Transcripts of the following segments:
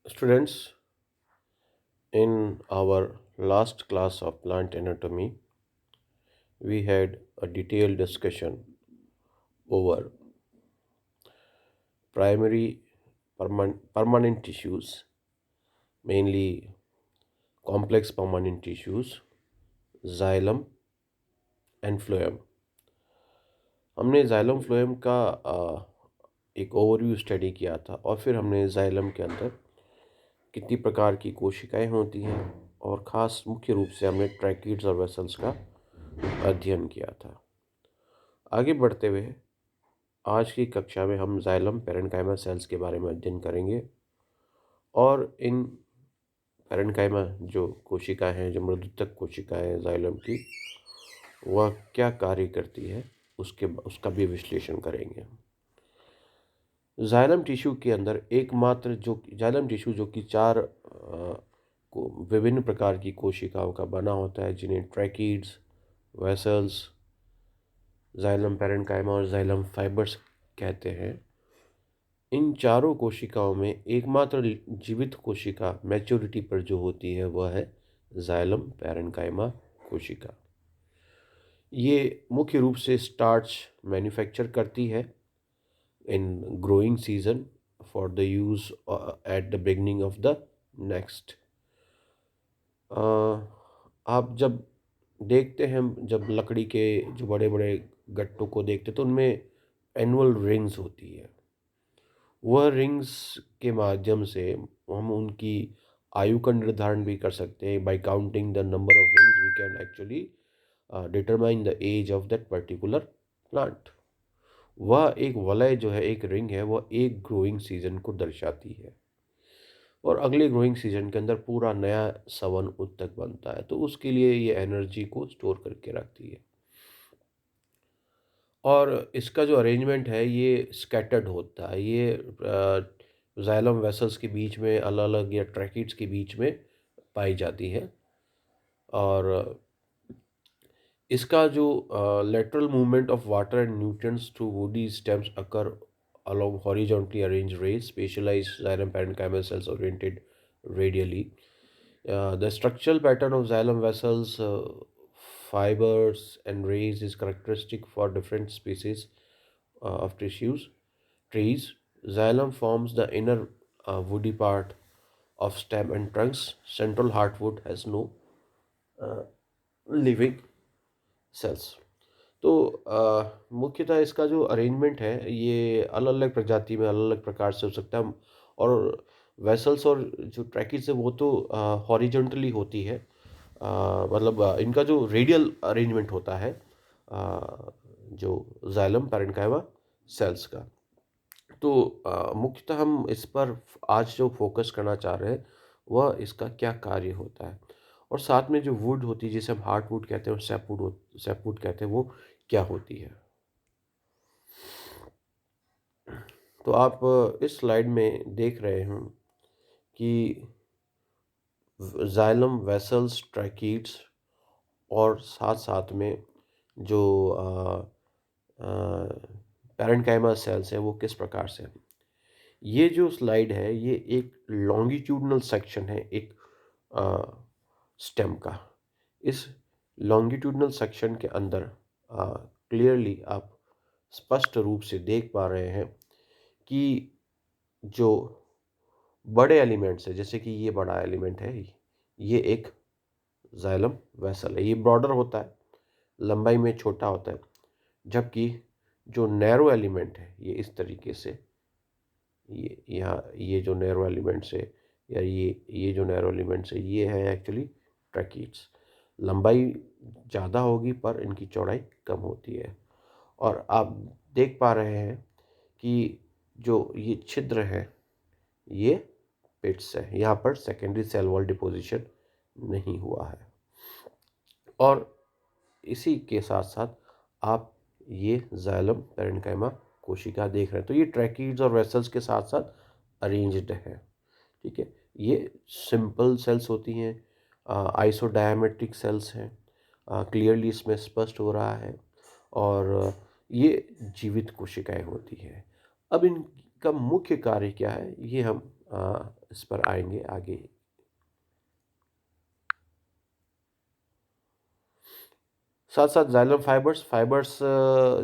Students, in our last class of plant anatomy, we had a detailed discussion over primary permanent tissues, mainly complex permanent tissues, xylem and phloem. हमने xylem phloem का एक overview study किया था और फिर हमने xylem के अंदर कितनी प्रकार की कोशिकाएं होती हैं और ख़ास मुख्य रूप से हमने ट्रैकीड्स और वेसल्स का अध्ययन किया था। आगे बढ़ते हुए आज की कक्षा में हम जाइलम पेरेन्काइमा सेल्स के बारे में अध्ययन करेंगे और इन पेरेन्काइमा जो कोशिकाएं हैं, जो मृदुतक कोशिकाएं हैं जाइलम की, वह क्या कार्य करती है उसका भी विश्लेषण करेंगे। जाइलम टिश्यू के अंदर एकमात्र जो जाइलम टिश्यू जो कि चार को विभिन्न प्रकार की कोशिकाओं का बना होता है, जिन्हें ट्रैकीड्स, वेसल्स, जाइलम पेरेन्काइमा और जाइलम फाइबर्स कहते हैं। इन चारों कोशिकाओं में एकमात्र जीवित कोशिका मैच्योरिटी पर जो होती है वह है जाइलम पेरेन्काइमा कोशिका। ये मुख्य रूप से स्टार्च मैन्युफैक्चर करती है इन growing season for the use at the beginning of the next. आप जब देखते हैं, जब लकड़ी के जो बड़े बड़े गट्टों को देखते तो उनमें एनुअल रिंग्स होती है। वह रिंग्स के माध्यम से हम उनकी आयु का निर्धारण भी कर सकते हैं। By counting the number of rings we can actually determine the age of that particular plant. वह एक वलय जो है, एक रिंग है, वह एक ग्रोइंग सीजन को दर्शाती है और अगले ग्रोइंग सीजन के अंदर पूरा नया सवन उत्तक बनता है, तो उसके लिए ये एनर्जी को स्टोर करके रखती है। और इसका जो अरेंजमेंट है ये स्कैटर्ड होता है। ये जाइलम वेसल्स के बीच में अलग अलग या ट्रैकिड्स के बीच में पाई जाती है। और इसका जो lateral movement of water and nutrients through woody stems occur along horizontally arranged rays, specialized xylem parenchymal cells oriented radially. The structural pattern of xylem vessels, fibers, and rays is characteristic for different species of trees. Xylem forms the inner woody part of stem and trunks. Central heartwood has no living cells. तो मुख्यतः इसका जो arrangement है ये अलग अलग प्रजाति में अलग अलग प्रकार से हो सकता है। और वेसल्स और जो ट्रैकिड्स है वो तो हॉरिजॉन्टली होती है। मतलब इनका जो रेडियल अरेंजमेंट होता है जो जाइलम पेरेन्काइमा सेल्स का। तो मुख्यतः हम इस पर आज जो फोकस करना चाह रहे हैं वह इसका क्या कार्य होता है और साथ में जो वुड होती है, जिसे हम हार्ट वुड कहते हैं और सैपवुड कहते हैं, वो क्या होती है। तो आप इस स्लाइड में देख रहे हैं कि जाइलम वेसल्स, ट्रैकीड्स और साथ साथ में जो पेरेन्काइमा सेल्स हैं वो किस प्रकार से हैं। ये जो स्लाइड है ये एक लॉन्गिट्यूडनल सेक्शन है एक स्टेम का। इस लॉन्गिट्यूडनल सेक्शन के अंदर क्लियरली आप स्पष्ट रूप से देख पा रहे हैं कि जो बड़े एलिमेंट्स है, जैसे कि ये बड़ा एलिमेंट है, ये एक जाइलम वेसल है। ये ब्रॉडर होता है, लंबाई में छोटा होता है, जबकि जो नैरो एलिमेंट है ये इस तरीके से, ये यहाँ ये जो नैरो एलिमेंट्स है या ये जो नैरो एलिमेंट्स है ये है एक्चुअली ट्रैकीड्स। लंबाई ज़्यादा होगी पर इनकी चौड़ाई कम होती है। और आप देख पा रहे हैं कि जो ये छिद्र है ये पिट्स है, यहाँ पर सेकेंडरी सेल वॉल डिपोजिशन नहीं हुआ है। और इसी के साथ साथ आप ये जाइलम पेरेन्काइमा कोशिका देख रहे हैं। तो ये ट्रैकीड्स और वेसल्स के साथ साथ अरेंज्ड है। ठीक है, ये सिंपल सेल्स होती हैं, आइसोडायमेट्रिक सेल्स हैं, क्लियरली इसमें स्पष्ट हो रहा है। और ये जीवित कोशिकाएं होती हैं। अब इनका मुख्य कार्य क्या है ये हम इस पर आएंगे आगे। साथ साथ जाइलम फाइबर्स फाइबर्स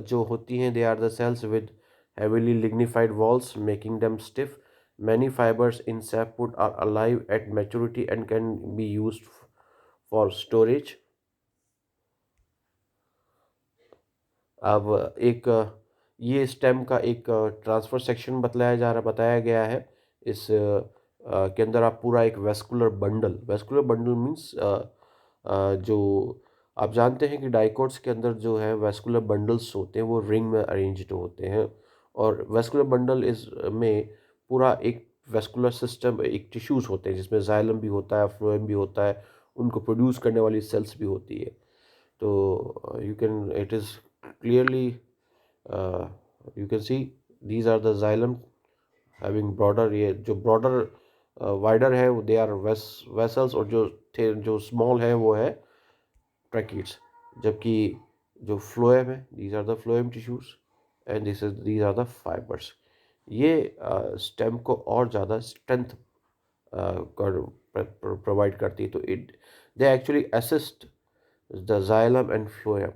जो होती हैं, they are the cells with heavily lignified walls making them stiff. Many fibers in sapwood are alive at maturity and can be used for storage. अब एक ये स्टेम का एक ट्रांसफर सेक्शन बताया गया है। इस के अंदर आप पूरा एक वेस्कुलर बंडल मीन्स जो आप जानते हैं कि डाइकोट्स के अंदर जो है वेस्कुलर बंडल्स होते हैं वो रिंग में अरेंज्ड होते हैं, और वेस्कुलर बंडल इस में पूरा एक वेस्कुलर सिस्टम, एक टिश्यूज होते हैं जिसमें जाइलम भी होता है, फ्लोएम भी होता है, उनको प्रोड्यूस करने वाली सेल्स भी होती है। तो you can it is clearly you can see these are the xylem having broader, ये जो broader wider है वो they are vessels, और जो small है वो है tracheids, जबकि जो phloem है these are the phloem tissues and these are the fibers। ये स्टेम को और ज़्यादा स्ट्रेंथ प्रोवाइड करती है। तो it they actually assist the xylem and phloem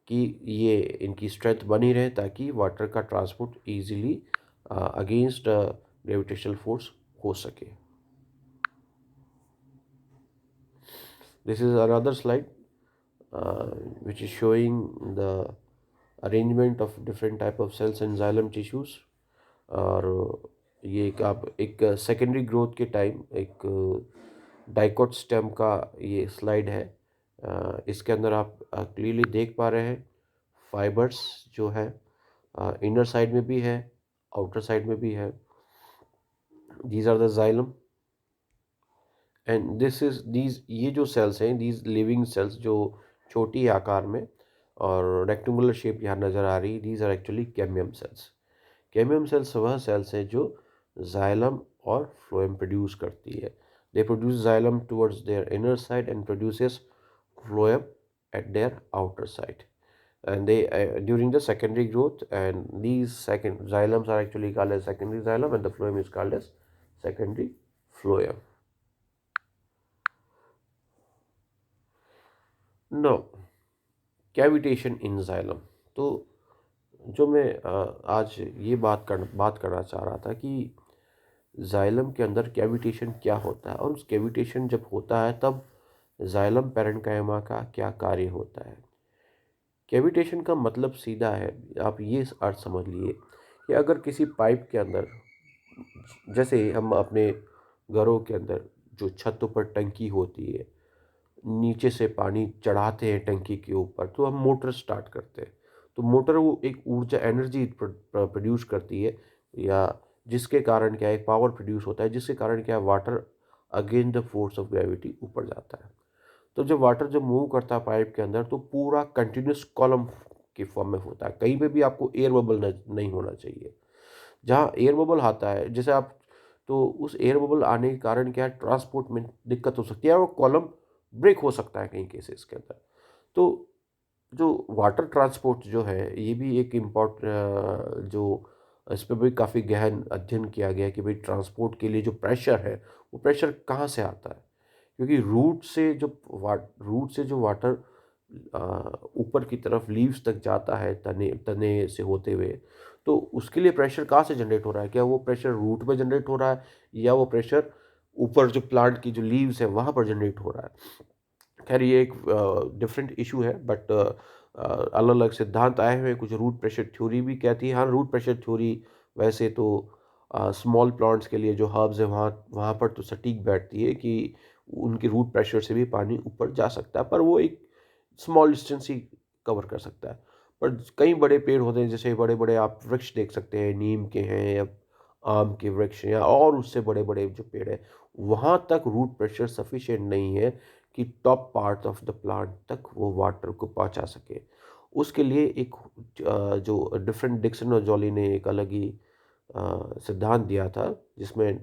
कि ये इनकी स्ट्रेंथ बनी रहे ताकि वाटर का transport easily against gravitational force हो सके। This is another slide which is showing the arrangement of different type of cells in xylem tissues। और ये एक सेकेंडरी ग्रोथ के टाइम एक डाइकोट स्टेम का ये स्लाइड है। इसके अंदर आप क्लियरली देख पा रहे हैं फाइबर्स जो है इनर साइड में भी है, आउटर साइड में भी है। These are the xylem and this is these ये जो सेल्स हैं, दीज लिविंग सेल्स जो छोटी आकार में और रेक्टेंगुलर शेप यहाँ नज़र आ रही, these are actually cambium cells. Cambium cells वह सेल्स हैं जो जाइलम और फ्लोएम प्रोड्यूस करती है। They produce xylem towards their inner side and produces phloem at their outer side, and they during the secondary growth, and these second xylems are actually called as secondary xylem and the phloem is called as secondary phloem। now cavitation in xylem। तो जो मैं आज ये बात करना चाह रहा था कि जाइलम के अंदर कैविटेशन क्या होता है, और उस कैविटेशन जब होता है तब जाइलम पैरेन्काइमा का क्या कार्य होता है। कैविटेशन का मतलब सीधा है, आप ये अर्थ समझ लिए कि अगर किसी पाइप के अंदर, जैसे हम अपने घरों के अंदर जो छतों पर टंकी होती है, नीचे से पानी चढ़ाते हैं टंकी के ऊपर, तो हम मोटर स्टार्ट करते हैं। तो मोटर वो एक ऊर्जा एनर्जी प्रोड्यूस करती है, या जिसके कारण क्या है पावर प्रोड्यूस होता है, जिसके कारण क्या है water against the force of gravity ऊपर जाता है। तो जब वाटर जब मूव करता है पाइप के अंदर तो पूरा कंटिन्यूस कॉलम के फॉर्म में होता है, कहीं पे भी आपको एयर बबल नहीं होना चाहिए। जहाँ एयर बबल आता है जैसे आप, तो उस एयर बबल आने के कारण क्या है ट्रांसपोर्ट में दिक्कत हो सकती है और कॉलम ब्रेक हो सकता है कहीं केसेस के अंदर। तो जो वाटर ट्रांसपोर्ट जो है ये भी एक जो इस पर भी काफ़ी गहन अध्ययन किया गया है कि भाई ट्रांसपोर्ट के लिए जो प्रेशर है वो प्रेशर कहाँ से आता है, क्योंकि रूट से जो वाटर ऊपर की तरफ लीव्स तक जाता है तने तने से होते हुए, तो उसके लिए प्रेशर कहाँ से जनरेट हो रहा है, क्या वो प्रेशर रूट में जनरेट हो रहा है या वो प्रेशर ऊपर जो प्लांट की जो लीव्स है वहाँ पर जनरेट हो रहा है। खैर ये एक डिफरेंट इशू है, बट अलग अलग सिद्धांत आए हुए हैं। कुछ रूट प्रेशर थ्योरी भी कहती है, हाँ रूट प्रेशर थ्योरी वैसे तो स्मॉल प्लांट्स के लिए जो हर्ब्स है वहाँ वहाँ पर तो सटीक बैठती है कि उनके रूट प्रेशर से भी पानी ऊपर जा सकता है, पर वो एक स्मॉल डिस्टेंस ही कवर कर सकता है। पर कई बड़े पेड़ होते हैं, जैसे बड़े बड़े आप वृक्ष देख सकते हैं, नीम के हैं या आम के वृक्ष हैं, और उससे बड़े बड़े जो पेड़ हैं वहाँ तक रूट प्रेशर सफिशिएंट नहीं है कि top part of the plant तक वो वाटर को पहुंचा सके। उसके लिए एक जो डिफरेंट डिक्सन और जॉली ने एक अलग ही सिद्धांत दिया था, जिसमें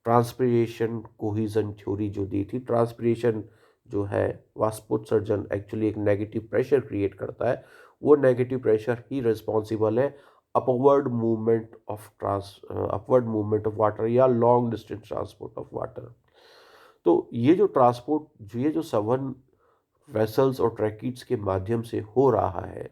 ट्रांसपिरेशन कोहिजन थ्योरी जो दी थी। ट्रांसपिरेशन जो है वाष्पोत्सर्जन एक्चुअली एक नेगेटिव प्रेशर क्रिएट करता है, वो नेगेटिव प्रेशर ही रिस्पॉन्सिबल है अपवर्ड मूवमेंट ऑफ वाटर या long distance transport of water. तो ये जो सवन वेसल्स और ट्रैकिड्स के माध्यम से हो रहा है,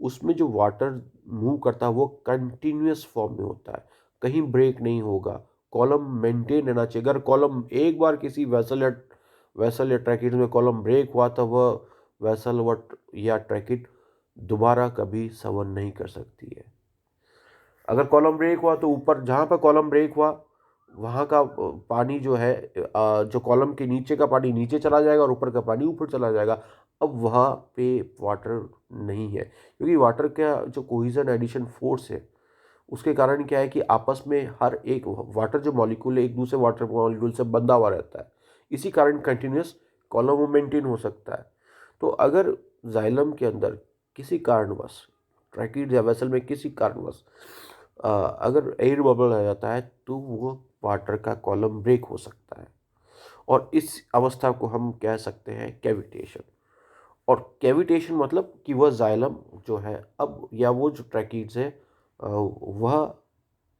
उसमें जो वाटर मूव करता है वो कंटिन्यूअस फॉर्म में होता है, कहीं ब्रेक नहीं होगा। कॉलम मेंटेन रहना चाहिए। अगर कॉलम एक बार किसी वेसल या ट्रैकिड में कॉलम ब्रेक हुआ तो वह वेसल या ट्रैकिड दोबारा कभी सवन नहीं कर सकती है। अगर कॉलम ब्रेक हुआ तो ऊपर जहाँ पर कॉलम ब्रेक हुआ वहाँ का पानी जो है, जो कॉलम के नीचे का पानी नीचे चला जाएगा और ऊपर का पानी ऊपर चला जाएगा। अब वहाँ पे वाटर नहीं है, क्योंकि वाटर का जो कोहिजन एडिशन फोर्स है उसके कारण क्या है कि आपस में हर एक वाटर जो मॉलिक्यूल है एक दूसरे वाटर मॉलिक्यूल से बंधा हुआ रहता है। इसी कारण कंटिन्यूस कॉलम मेंटेन हो सकता है। तो अगर जाइलम के अंदर किसी कारणवश, ट्रैकिड या वेसल में किसी कारणवश अगर एयर बबल आ जाता है तो वो वाटर का कॉलम ब्रेक हो सकता है, और इस अवस्था को हम कह सकते हैं कैविटेशन। और कैविटेशन मतलब कि वह जाइलम जो है अब, या वो जो ट्रैकिड्स है वह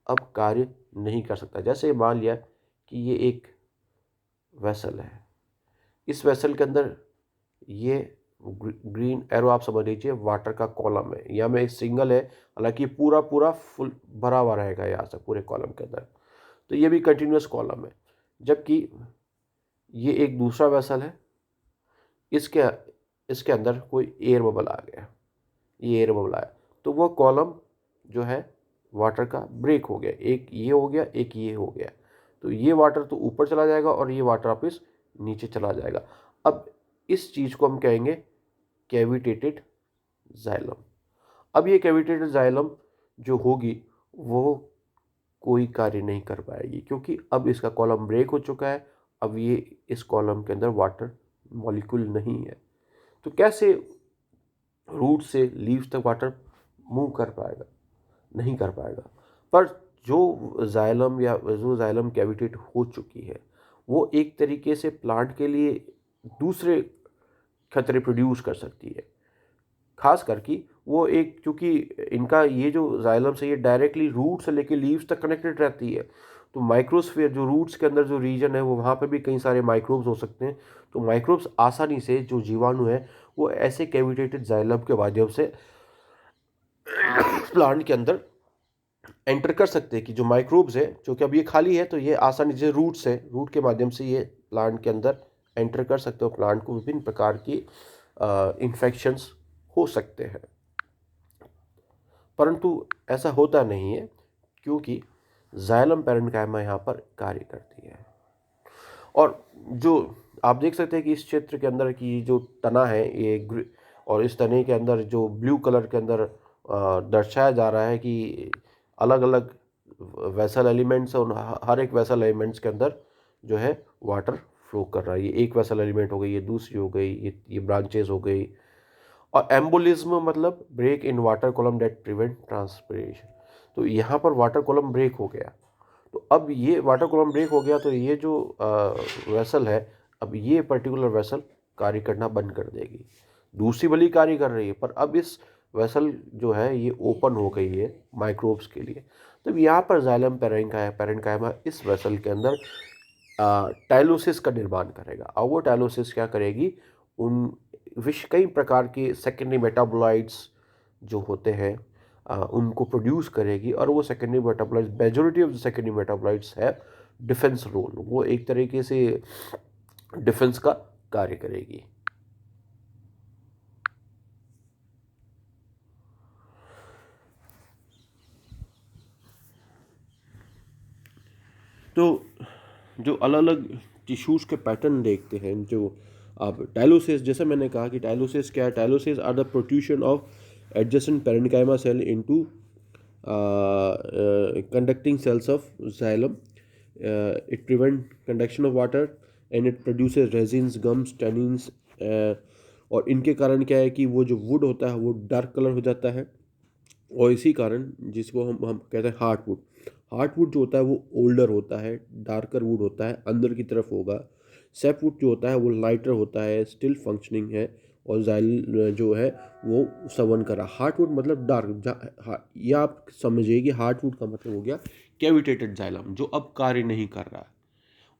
अब कार्य नहीं कर सकता। जैसे मान लिया कि ये एक वेसल है, इस वेसल के अंदर ये ग्रीन एरो आप समझ लीजिए वाटर का कॉलम है, या में सिंगल है, हालांकि पूरा पूरा फुल भरा हुआ रहेगा यहाँ से पूरे कॉलम के अंदर, तो ये भी कंटिन्यूस कॉलम है। जबकि ये एक दूसरा वेसल है, इसके इसके अंदर कोई एयर बबल आ गया, ये एयर बबल आया तो वह कॉलम जो है वाटर का ब्रेक हो गया, एक ये हो गया एक ये हो गया, तो ये वाटर तो ऊपर चला जाएगा और ये वाटर वापस नीचे चला जाएगा। अब इस चीज़ को हम कहेंगे कैविटेटेड जाइलम। अब ये कैविटेटेड जाइलम जो होगी वो कोई कार्य नहीं कर पाएगी, क्योंकि अब इसका कॉलम ब्रेक हो चुका है। अब ये इस कॉलम के अंदर वाटर मॉलिक्यूल नहीं है, तो कैसे रूट से लीव्स तक वाटर मूव कर पाएगा? नहीं कर पाएगा। पर जो जाइलम कैविटेट हो चुकी है वो एक तरीके से प्लांट के लिए दूसरे खतरे प्रोड्यूस कर सकती है। खास करके वो एक, क्योंकि इनका ये जो जाइलम से ये डायरेक्टली रूट से लेके लीव्स तक कनेक्टेड रहती है, तो माइक्रोस्फीयर जो रूट्स के अंदर जो रीजन है वो वहाँ पर भी कई सारे माइक्रोब्स हो सकते हैं। तो माइक्रोब्स आसानी से, जो जीवाणु है वो ऐसे कैविटेटेड जाइलम के माध्यम से प्लांट के अंदर एंटर कर सकते हैं, कि जो माइक्रोब्स है जो कि अब ये खाली है तो ये आसानी से रूट के माध्यम से ये प्लांट के अंदर एंटर कर सकते हो। प्लांट को विभिन्न प्रकार की इन्फेक्शंस हो सकते हैं, परंतु ऐसा होता नहीं है, क्योंकि जाइलम पैरेन्काइमा यहाँ पर कार्य करती है। और जो आप देख सकते हैं कि इस क्षेत्र के अंदर की जो तना है और इस तने के अंदर जो ब्लू कलर के अंदर दर्शाया जा रहा है कि अलग अलग वेसल एलिमेंट्स, और हर एक वेसल एलिमेंट्स के अंदर जो है वाटर फ्लो कर रहा है। ये एक वेसल एलिमेंट हो गई, ये दूसरी हो गई, ये ब्रांचेज हो गई। और एम्बोलिज्म मतलब break in water column that prevent transpiration. तो यहाँ पर वाटर कॉलम ब्रेक हो गया, तो अब ये वाटर कॉलम ब्रेक हो गया तो ये जो वेसल है, अब ये पर्टिकुलर वेसल कार्य करना बंद कर देगी। दूसरी वाली कार्य कर रही है, पर अब इस वेसल जो है ये ओपन हो गई है माइक्रोब्स के लिए। तो यहाँ पर जाइलम पैरेन्काइमा इस वेसल के अंदर टाइलोसिस का निर्माण करेगा। और वो टाइलोसिस क्या करेगी, उन कई प्रकार के सेकेंडरी मेटाबोलाइट्स जो होते हैं उनको प्रोड्यूस करेगी। और वो secondary metabolites, majority of the secondary metabolites है डिफेंस रोल, वो एक तरीके से डिफेंस का कार्य करेगी। तो जो अलग अलग टिश्यूज़ के पैटर्न देखते हैं, जो आप टाइलोसिस, जैसे मैंने कहा कि टाइलोसिस क्या है, tylosis are the protrusion of adjacent parenchyma cell into conducting cells of xylem. It prevent conduction of water and it produces resins, gums, tannins. और इनके कारण क्या है कि वो जो वुड होता है वो डार्क कलर हो जाता है, और इसी कारण जिसको हम कहते हैं हार्टवुड जो होता है वो ओल्डर होता है, डार्कर वुड होता है, अंदर की तरफ होगा। सेपवुड जो होता है वो लाइटर होता है, स्टिल फंक्शनिंग है, और जाइल जो है वो सवन कर रहा। हार्टवुड मतलब डार्क, या आप समझिए कि हार्टवुड का मतलब हो गया कैविटेटेड जाइलम जो अब कार्य नहीं कर रहा है।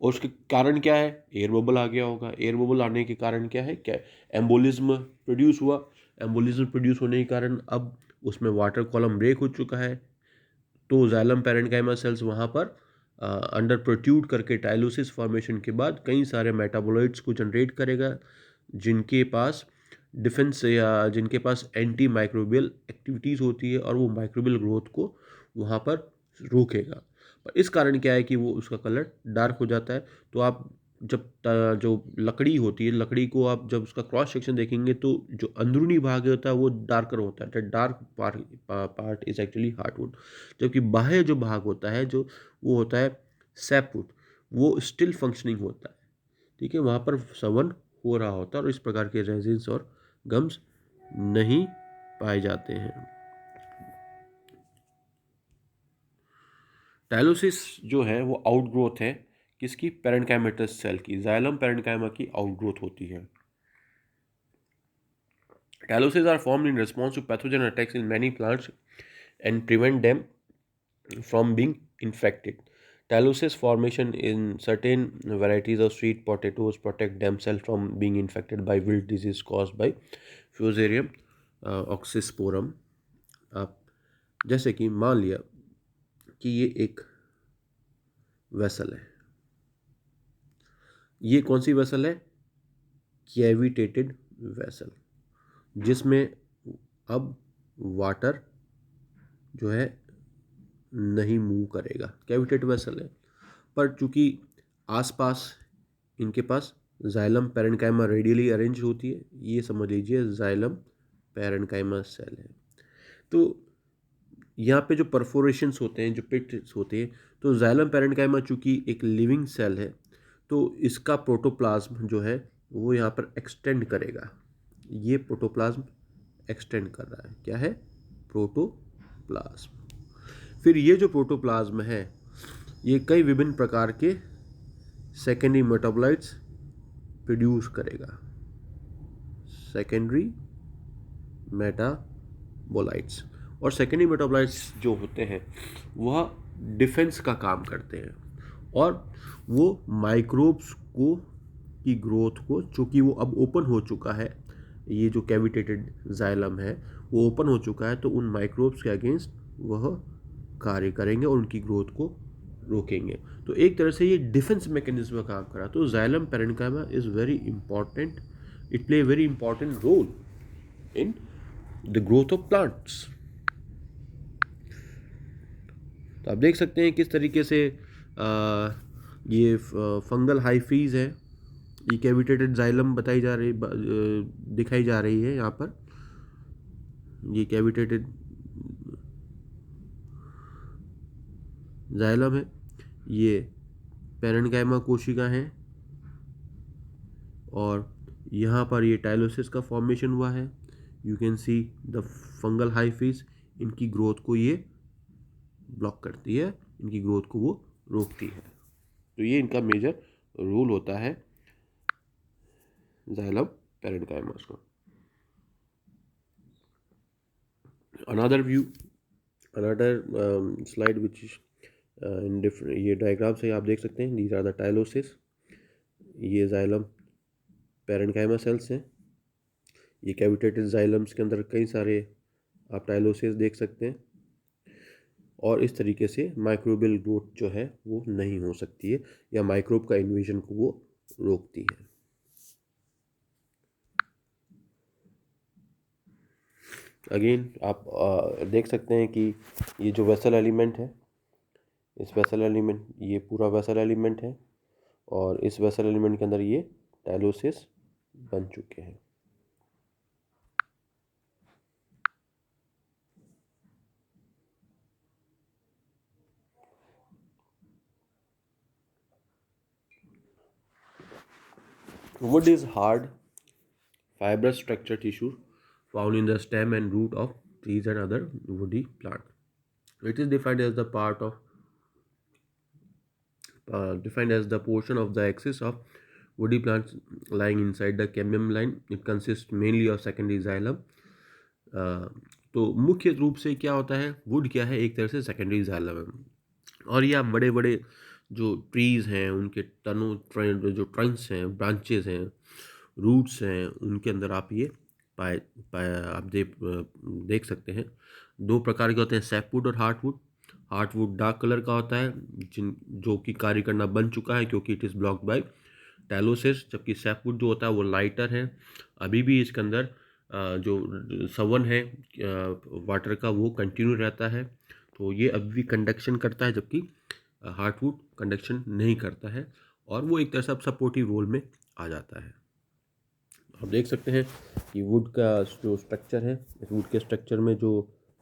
और उसके कारण क्या है? एयर बबल आ गया होगा। एयर बबल आने के कारण क्या है? क्या एम्बोलिज्म प्रोड्यूस हुआ। एम्बोलिज्म प्रोड्यूस होने के कारण अब उसमें वाटर कॉलम ब्रेक हो चुका है, तो जाइलम पैरेन्काइमा सेल्स वहाँ पर अंडर प्रोट्यूड करके टाइलोसिस फॉर्मेशन के बाद कई सारे मेटाबोलाइट्स को जनरेट करेगा, जिनके पास डिफेंस या जिनके पास एंटी माइक्रोबियल एक्टिविटीज़ होती है, और वो माइक्रोबियल ग्रोथ को वहाँ पर रोकेगा। पर इस कारण क्या है कि वो उसका कलर डार्क हो जाता है। तो आप जब जो लकड़ी होती है, लकड़ी को आप जब उसका क्रॉस सेक्शन देखेंगे तो जो अंदरूनी भाग होता है वो डार्कर होता है। The dark part is actually hardwood. जबकि बाह्य जो भाग होता है, जो वो होता है सैपवुड, वो स्टिल फंक्शनिंग होता है। ठीक है, वहाँ पर सवन हो रहा होता है और इस प्रकार के रेजिन्स और गम्स नहीं पाए जाते हैं। टाइलोसिस जो है वो आउटग्रोथ है किसकी? पैरेन्काइमेटस सेल की। जाइलम पैरेन्काइमा की आउटग्रोथ होती है। Taloses are formed in response to pathogen attacks in many plants and prevent them from being infected. Taloses formation in certain varieties of sweet potatoes protect themselves from being infected by wilt disease caused by Fusarium oxysporum. आप जैसे कि मान लिया कि ये एक vessel है। ये कौन सी वेसल है? कैविटेटेड वेसल, जिसमें अब वाटर जो है नहीं मूव करेगा। कैविटेटेड वेसल है, पर चूंकि आसपास इनके पास जाइलम पैरेन्काइमा रेडियली अरेंज होती है, ये समझ लीजिए जाइलम पैरेन्काइमा सेल है। तो यहाँ पे जो परफोरेशंस होते हैं, जो पिट्स होते हैं, तो जाइलम पैरेन्काइमा चूंकि एक लिविंग सेल है, तो इसका प्रोटोप्लाज्म जो है वो यहाँ पर एक्सटेंड करेगा। ये प्रोटोप्लाज्म एक्सटेंड कर रहा है। क्या है? प्रोटोप्लाज्म। फिर ये जो प्रोटोप्लाज्म है ये कई विभिन्न प्रकार के सेकेंडरी मेटाबोलाइट्स प्रोड्यूस करेगा। सेकेंडरी मेटाबोलाइट्स, और सेकेंडरी मेटाबोलाइट्स जो होते हैं वह डिफेंस का काम करते हैं, और वो माइक्रोब्स को की ग्रोथ को, चूँकि वो अब ओपन हो चुका है, ये जो कैविटेटेड जाइलम है वो ओपन हो चुका है, तो उन माइक्रोब्स के अगेंस्ट वह कार्य करेंगे और उनकी ग्रोथ को रोकेंगे। तो एक तरह से ये डिफेंस मैकेनिज्म का काम करा। तो xylem parenchyma is very important, it play very important role in the growth of plants. तो आप देख सकते हैं किस तरीके से ये फंगल हाइफीज है, ये कैविटेटेड जाइलम बताई जा रही दिखाई जा रही है यहाँ पर। ये कैविटेटेड जाइलम है, ये पैरेन्काइमा कोशिका है, और यहाँ पर ये टाइलोसिस का फॉर्मेशन हुआ है। You can see the fungal hyphae, इनकी ग्रोथ को ये ब्लॉक करती है, इनकी ग्रोथ को वो रोकती है। तो ये इनका मेजर रोल होता है जाइलम पैरेन्काइमास का। Another view, another slide which in different, ये डायग्राम से आप देख सकते हैं, दीज आर द टाइलोसिस। ये जाइलम पैरेन्काइमा सेल्स हैं। ये कैविटेटेड जाइलम्स के अंदर कई सारे आप टाइलोसिस देख सकते हैं, और इस तरीके से माइक्रोबियल ग्रोथ जो है वो नहीं हो सकती है, या माइक्रोब का इन्वेजन को वो रोकती है। अगेन आप देख सकते हैं कि ये जो वेसल एलिमेंट है, इस वेसल एलिमेंट, ये पूरा वेसल एलिमेंट है, और इस वेसल एलिमेंट के अंदर ये टाइलोसिस बन चुके हैं। Wood is hard, fibrous structure tissue found in the stem and root of trees and other woody plants. It is defined as the part of defined as the portion of the axis of woody plants lying inside the cambium line, it consist mainly of secondary xylem. तो मुख्य रूप से क्या होता है, would क्या है, एक तरह से सेकेंडरी जाइलम है। और ये आप बड़े बड़े जो ट्रीज़ हैं उनके तनों जो ट्रंक्स हैं, ब्रांचेस हैं, रूट्स हैं, उनके अंदर आप ये पाए पाए आप देख सकते हैं। दो प्रकार के होते हैं, सैपवुड और हार्टवुड। हार्टवुड डार्क कलर का होता है, जिन जो कि कार्य करना बन चुका है क्योंकि इट इज़ ब्लॉक्ड बाय टैलोसिस, जबकि सैपवुड जो होता है वो लाइटर है। अभी भी इसके अंदर जो सवन है वाटर का वो कंटिन्यू रहता है, तो ये अभी भी कंडक्शन करता है, जबकि हार्टवुड कंडक्शन नहीं करता है और वो एक तरह से सपोर्टिव रोल में आ जाता है। आप देख सकते हैं कि वुड का जो स्ट्रक्चर है, इस वुड के स्ट्रक्चर में जो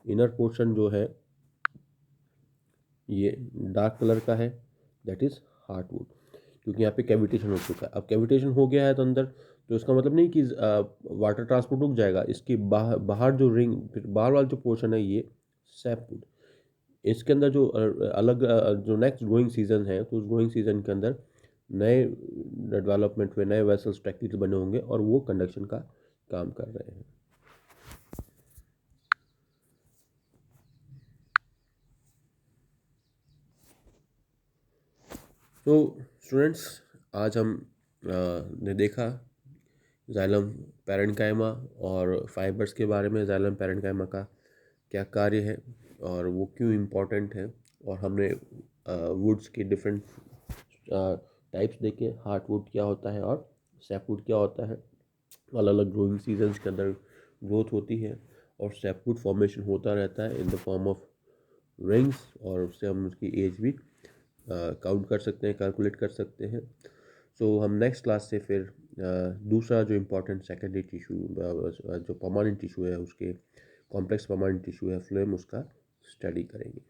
इनर पोर्शन जो है ये डार्क कलर का है, दैट इज़ हार्टवुड, क्योंकि यहाँ पे कैविटेशन हो चुका है। अब कैविटेशन हो गया है तो अंदर, तो इसका मतलब नहीं कि वाटर ट्रांसपोर्ट रुक जाएगा। इसकी बाहर बाहर जो रिंग, फिर बाहर वाला जो पोर्शन है ये सैपवुड। इसके अंदर जो अलग जो नेक्स्ट ग्रोइंग सीजन है, तो उस ग्रोइंग सीजन के अंदर नए डेवलपमेंट में नए वेसल्स टेक्टिकल बने होंगे और वो कंडक्शन का काम कर रहे हैं। तो स्टूडेंट्स, आज हम ने देखा जाइलम पैरेन्काइमा और फाइबर्स के बारे में, जाइलम पैरेन्काइमा का क्या कार्य है और वो क्यों इम्पोर्टेंट है। और हमने वुड्स के डिफरेंट टाइप्स देखे, हार्टवुड क्या होता है और सैपवुड क्या होता है। अलग अलग ग्रोइंग सीजन्स के अंदर ग्रोथ होती है और सैपवुड फॉर्मेशन होता रहता है in the form of rings, और उससे हम उसकी एज भी काउंट कर सकते हैं, कैलकुलेट कर सकते हैं। सो हम नेक्स्ट क्लास से फिर दूसरा जो इम्पोर्टेंट सेकेंडरी टिश्यू जो परमानेंट टिश्यू है, उसके कॉम्प्लेक्स परमानेंट टिश्यू है फ्लोएम, उसका स्टडी करेंगे।